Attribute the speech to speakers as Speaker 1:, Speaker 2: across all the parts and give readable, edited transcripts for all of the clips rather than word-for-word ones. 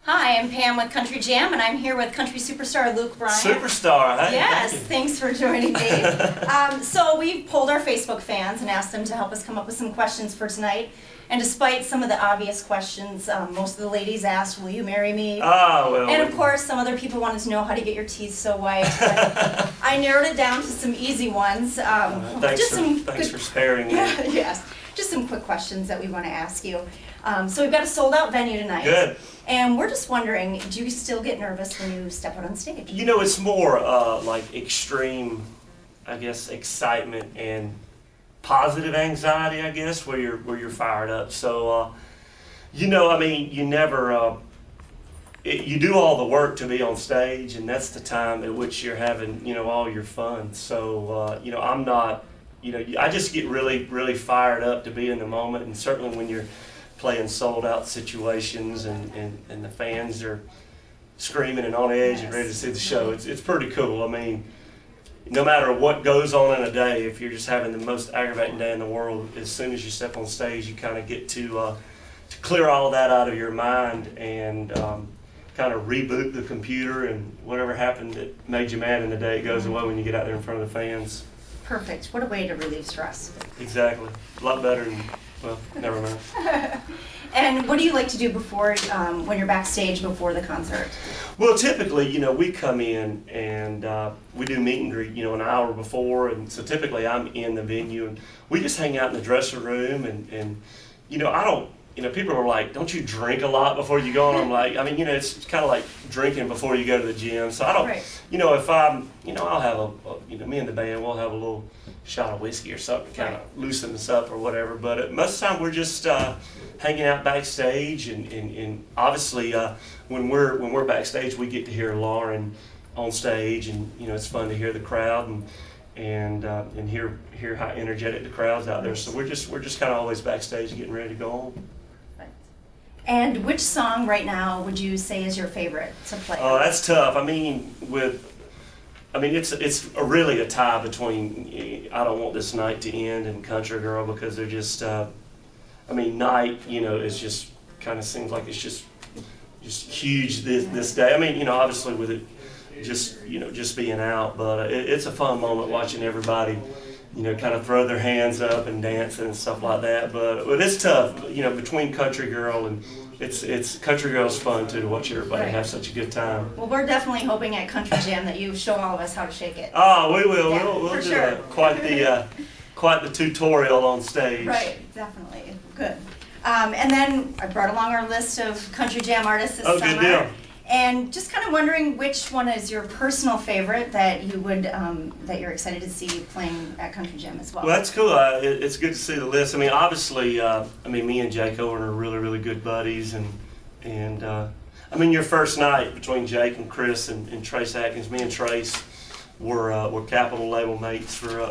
Speaker 1: Hi, I'm Pam with Country Jam, and I'm here with country superstar Luke Bryan.
Speaker 2: Superstar, hey?
Speaker 1: Yes, thanks for joining me. So we polled our Facebook fans and asked them to help us come up with some questions for tonight. And despite some of the obvious questions, most of the ladies asked, "Will you marry me?"
Speaker 2: Ah, well.
Speaker 1: And of course, some other people wanted to know how to get your teeth so white. But I narrowed it down to some easy ones.
Speaker 2: Thanks for sparing me.
Speaker 1: Yes, just some quick questions that we want to ask you. So we've got a sold-out venue tonight.
Speaker 2: Good.
Speaker 1: And we're just wondering, do you still get nervous when you step out on stage?
Speaker 2: You know, it's more like extreme, I guess, excitement and positive anxiety, I guess, where you're fired up. So, you know, I mean, you never, you do all the work to be on stage, and that's the time at which you're having, you know, all your fun. So, you know, I'm not, you know, I just get really, really fired up to be in the moment, and certainly when you're playing sold out situations and the fans are screaming and on edge and ready to see the show. It's pretty cool. I mean, no matter what goes on in a day, if you're just having the most aggravating day in the world, as soon as you step on stage, you kind of get to clear all that out of your mind and kind of reboot the computer, and whatever happened that made you mad in the day goes away when you get out there in front of the fans.
Speaker 1: Perfect. What a way to relieve stress.
Speaker 2: Exactly. A lot better than, well, never mind.
Speaker 1: And what do you like to do before, when you're backstage before the concert?
Speaker 2: Well, typically, you know, we come in and we do meet and greet, you know, an hour before, and so typically I'm in the venue and we just hang out in the dressing room and you know, I don't, you know, people are like, don't you drink a lot before you go? And I'm like, I mean, you know, it's kind of like drinking before you go to the gym. So I don't, you know, if I'm, you know, I'll have you know, me and the band, we'll have a little shot of whiskey or something to kind of loosen us up or whatever. But most of the time we're just hanging out backstage, and obviously when we're backstage, we get to hear Lauren on stage, and you know, it's fun to hear the crowd and hear how energetic the crowd's out there. So we're just kind of always backstage getting ready to go on.
Speaker 1: And which song right now would you say is your favorite to play?
Speaker 2: Oh, that's tough. I mean, it's really a tie between "I Don't Want This Night to End" and "Country Girl," because they're just, I mean, "Night," you know, is just kind of seems like it's just huge this day. I mean, you know, obviously with it just being out, but it's a fun moment watching everybody, you know, kind of throw their hands up and dancing and stuff like that. But it's tough, you know, between "Country Girl" and it's "Country Girl's" fun too, to watch everybody have such a good time.
Speaker 1: Well, we're definitely hoping at Country Jam that you show all of us how to shake it.
Speaker 2: Oh, we will.
Speaker 1: Yeah,
Speaker 2: we'll do quite the tutorial on stage.
Speaker 1: Right, definitely. Good. And then I brought along our list of Country Jam artists this summer.
Speaker 2: Good deal.
Speaker 1: And just kind of wondering which one is your personal favorite that you would that you're excited to see playing at Country Jam as well.
Speaker 2: Well, that's cool. It's good to see the list. I mean, obviously, I mean, me and Jake Owen are really, really good buddies, and I mean, your first night between Jake and Chris and Trace Atkins, me and Trace were Capitol label mates for.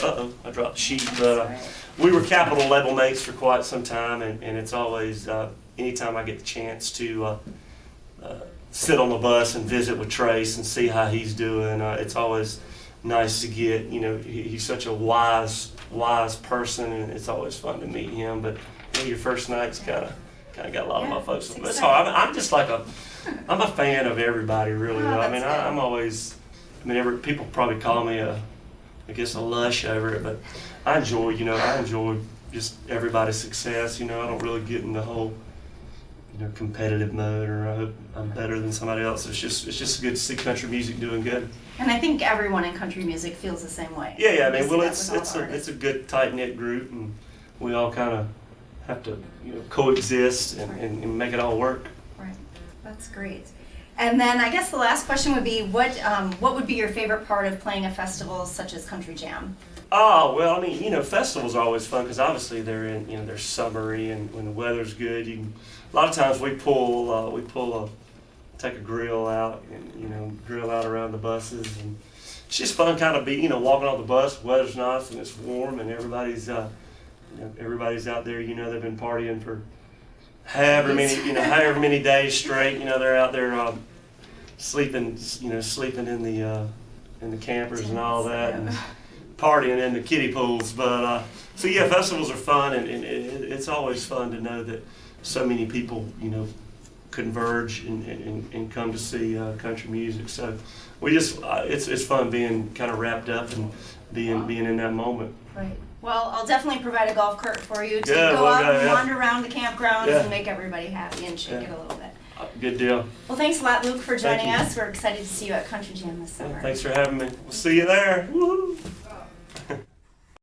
Speaker 2: I dropped the sheet, but we were Capitol label mates for quite some time, and it's always anytime I get the chance to sit on the bus and visit with Trace and see how he's doing. It's always nice to get, you know, he's such a wise person, and it's always fun to meet him. But you know, your first night's kind of got a lot of my folks. But it's hard. I'm just like I'm a fan of everybody, really. I mean, I'm always, I mean, people probably call me I guess a lush over it, but I enjoy just everybody's success. You know, I don't really get in the whole, you know, competitive mode, or I hope I'm better than somebody else. It's just good to see country music doing good.
Speaker 1: And I think everyone in country music feels the same way.
Speaker 2: Yeah. I mean, well, it's a good tight knit group, and we all kind of have to, you know, coexist and make it all work.
Speaker 1: Right. That's great. And then I guess the last question would be, what would be your favorite part of playing a festival such as Country Jam?
Speaker 2: Oh, well, I mean, you know, festivals are always fun because obviously they're summery, and when the weather's good, a lot of times we take a grill out and, you know, grill out around the buses, and it's just fun kind of you know, walking on the bus. The weather's nice and it's warm, and everybody's out there. You know, they've been partying for however many days straight. You know, they're out there sleeping in the campers and all that, and partying in the kiddie pools. But so yeah, festivals are fun, and it's always fun to know that so many people, you know, converge and come to see country music. So we just it's fun being kind of wrapped up and being in that moment.
Speaker 1: Right. Well, I'll definitely provide a golf cart for you to
Speaker 2: Yeah,
Speaker 1: go
Speaker 2: we'll
Speaker 1: out
Speaker 2: go,
Speaker 1: and
Speaker 2: yeah.
Speaker 1: wander around the campgrounds
Speaker 2: Yeah.
Speaker 1: and make everybody happy and shake
Speaker 2: Yeah.
Speaker 1: it a little bit.
Speaker 2: Good deal.
Speaker 1: Well, thanks a lot, Luke, for
Speaker 2: Thank
Speaker 1: joining
Speaker 2: you.
Speaker 1: us. We're excited to see you at Country Jam this summer.
Speaker 2: Thanks for having me. We'll see you there. Woo-hoo.